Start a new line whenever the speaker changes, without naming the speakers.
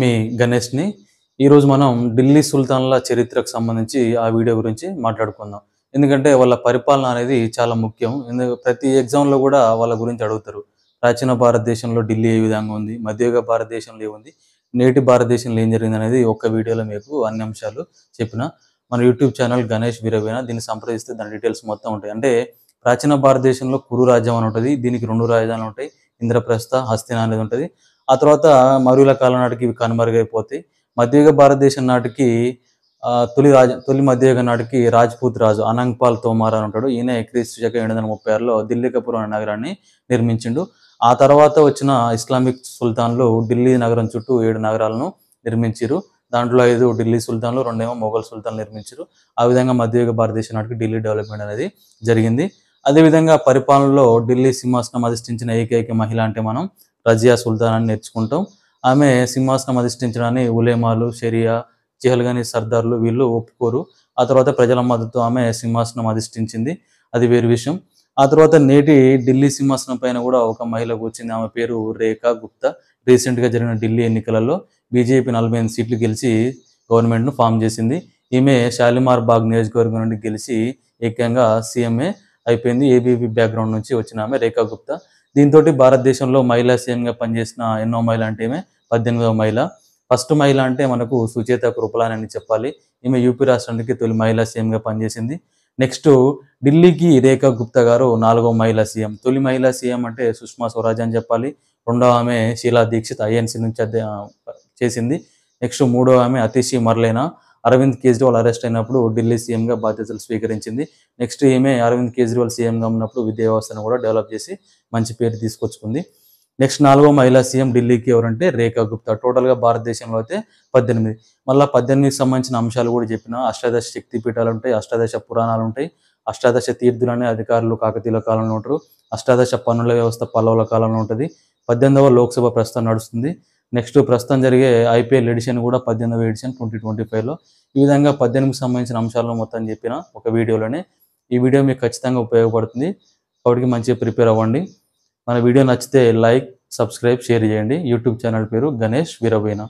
మీ గణేష్‌ని. ఈరోజు మనం ఢిల్లీ సుల్తాన్‌ల చరిత్రకు సంబంధించి ఆ వీడియో గురించి మాట్లాడుకుందాం. ఎందుకంటే వాళ్ళ పరిపాలన అనేది చాలా ముఖ్యం. ప్రతి ఎగ్జామ్‌లో గూడా వాళ్ళ గురించి అడుగుతారు. ప్రాచీన భారతదేశంలో ఢిల్లీ ఏ విధంగా ఉంది? మధ్యయుగ భారతదేశంలో ఏముంది? నేటి భారతదేశంలో ఏం జరిగిందనేది ఒక్క వీడియోలో మీకు అన్ని అంశాలు చెప్పిన. మన యూట్యూబ్ ఛానల్ గణేష్ వీరవేణ. దీన్ని సంప్రదిస్తే దాని డీటెయిల్స్ మొత్తం ఉంటాయి. అంటే ప్రాచీన భారతదేశంలో కురు రాజ్యం అని ఉంటది. దీనికి 2 రాజధానులు ఉంటాయి. ఇంద్రప్రస్థ, హస్తిన అనేది ఉంటది. ఆ తర్వాత మౌర్యుల కాలం నాటికి ఇవి కనుమరుగైపోతాయి. మధ్యయుగ భారతదేశం నాటికి తొలి మధ్యయుగ నాటికి రాజ్‌పూత్ రాజు అనంగ్ పాల్ తోమార్ అని ఉంటాడు. ఈయన క్రీస్తు శకం 736లో ఢిల్లీ కపూర్ అనే నగరాన్ని నిర్మించిండు. ఆ తర్వాత వచ్చిన ఇస్లామిక్ సుల్తాన్‌లు ఢిల్లీ నగరం చుట్టూ 7 నగరాలను నిర్మించిర్రు. దాంట్లో 5 ఢిల్లీ సుల్తాన్‌లు, 2 మొఘల్ సుల్తాన్‌లు నిర్మించిర్రు. ఆ విధంగా మధ్యయుగ భారతదేశం నాటికి ఢిల్లీ డెవలప్‌మెంట్ అనేది జరిగింది. అదేవిధంగా పరిపాలనలో ఢిల్లీ సింహాసనం అధిష్ఠించిన ఏకైక మహిళ అంటే మనం రజియా సుల్తాన్ అని నేర్చుకుంటాం. ఆమె సింహాసనం అధిష్ఠించడాన్ని ఉలేమాలు, షరియా, చెహల్గానీ సర్దార్లు వీళ్ళు ఒప్పుకోరు. ఆ తర్వాత ప్రజల మద్దతుతో ఆమె సింహాసనం అధిష్ఠించింది. అది వేరు విషయం. ఆ తర్వాత నేటి ఢిల్లీ సింహాసనం పైన కూడా ఒక మహిళ కూర్చుంది. ఆమె పేరు రేఖా గుప్తా. రీసెంట్‌గా జరిగిన ఢిల్లీ ఎన్నికలలో బీజేపీ 48 సీట్లు గెలిచి గవర్నమెంట్‌ను ఫార్మ్ చేసింది. ఈమె షాలిమార్ బాగ్ నియోజకవర్గం నుండి గెలిచి ఏకంగా సీఎంఏ అయిపోయింది. ఏబీవీ బ్యాక్‌గ్రౌండ్ నుంచి వచ్చిన ఆమె రేఖా గుప్తా. దీంతోటి భారతదేశంలో మహిళా సీఎంగా పనిచేసిన ఎన్నో మహిళ అంటే ఈమె 18వ మహిళ. ఫస్ట్ మహిళ అంటే మనకు సుచేత కృపలాని అని చెప్పాలి. ఈమె యూపీ రాష్ట్రానికి తొలి మహిళా సీఎంగా పనిచేసింది. నెక్స్ట్ ఢిల్లీకి రేఖా గుప్తా గారు 4వ మహిళా సీఎం. తొలి మహిళా సీఎం అంటే సుష్మా స్వరాజ్ అని చెప్పాలి. రెండవ ఆమె షీలా దీక్షిత్ ఐఎన్సీ నుంచి చేసింది. నెక్స్ట్ మూడవ ఆమె అతిషి మర్లేనా. అరవింద్ కేజ్రీవాల్ అరెస్ట్ అయినప్పుడు ఢిల్లీ సీఎంగా బాధ్యతలు స్వీకరించింది. నెక్స్ట్ ఈమె అరవింద్ కేజ్రీవాల్ సీఎంగా ఉన్నప్పుడు విద్యా వ్యవస్థను కూడా డెవలప్ చేసి మంచి పేరు తీసుకొచ్చుకుంది. నెక్స్ట్ 4వ మహిళా సీఎం ఢిల్లీకి ఎవరంటే రేఖా గుప్తా. టోటల్‌గా భారతదేశంలో అయితే 18. మళ్ళా 18కి సంబంధించిన అంశాలు కూడా చెప్పిన. అష్టాదశ శక్తి పీఠాలుంటాయి, అష్టాదశ పురాణాలుంటాయి, అష్టాదశ తీర్థులనే అధికారులు కాకతీయుల కాలంలో ఉంటారు, అష్టాదశ పన్నుల వ్యవస్థ పల్లవుల కాలంలో ఉంటది, 18వ లోక్సభ ప్రస్తుతం నడుస్తుంది. నెక్స్ట్ ప్రస్తుతం జరిగే ఐపీఎల్ ఎడిషన్ కూడా 18వ ఎడిషన్ 2025లో. ఈ విధంగా 18కి సంబంధించిన అంశాలను మొత్తం చెప్పిన ఒక వీడియోలోనే. ఈ వీడియో మీకు ఖచ్చితంగా ఉపయోగపడుతుంది. కాబట్టి మంచిగా ప్రిపేర్ అవ్వండి. మన వీడియో నచ్చితే లైక్, సబ్స్క్రైబ్, షేర్ చేయండి. యూట్యూబ్ ఛానల్ పేరు గణేష్ వీరవేణ.